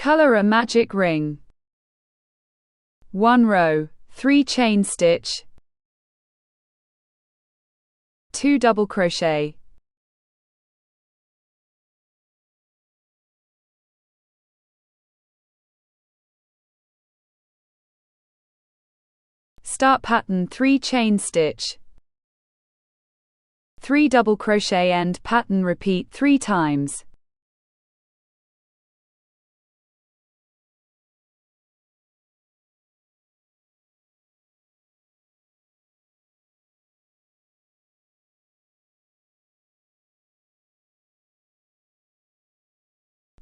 Color a magic ring. 1 row, 3 chain stitch, 2 double crochet, start pattern 3 chain stitch, 3 double crochet, end pattern, repeat 3 times.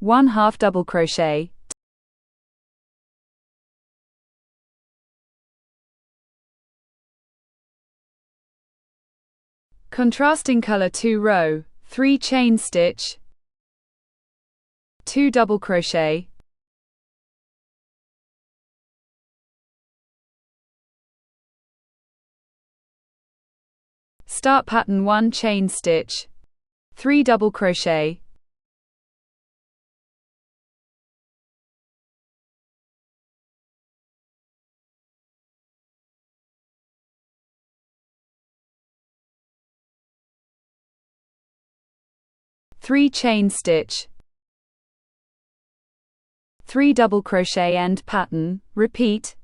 One half double crochet, contrasting color 2 row, 3 chain stitch, 2 double crochet, start pattern 1 chain stitch, 3 double crochet, three chain stitch, 3 double crochet, end pattern, repeat.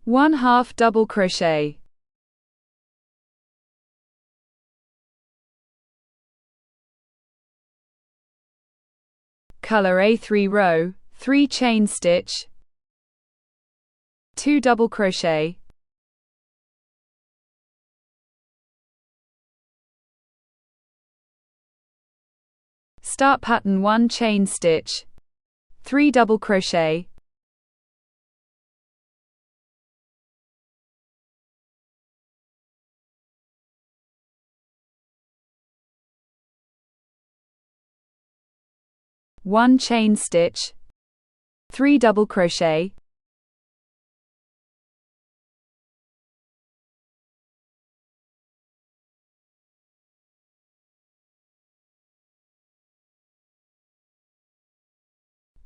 One half double crochet, color a 3 row, 3 chain stitch, 2 double crochet, start pattern 1 chain stitch, 3 double crochet, one chain stitch, 3 double crochet,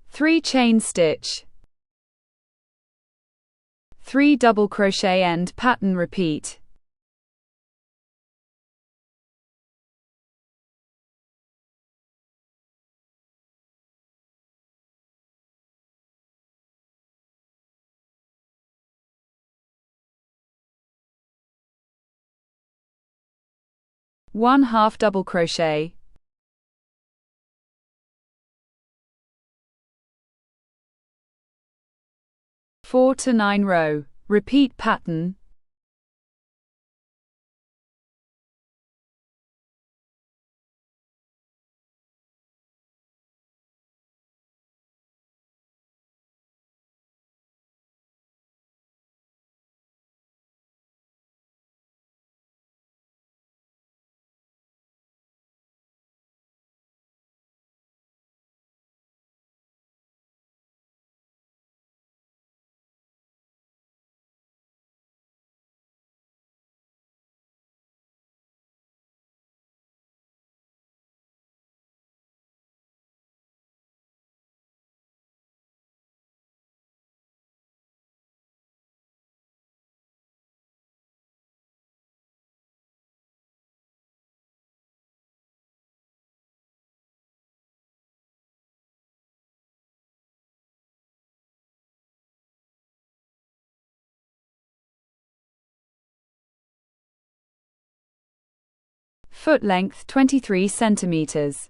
three chain stitch, 3 double crochet, end pattern, repeat. One half double crochet, four to 9 row, repeat pattern, foot length 23 centimeters.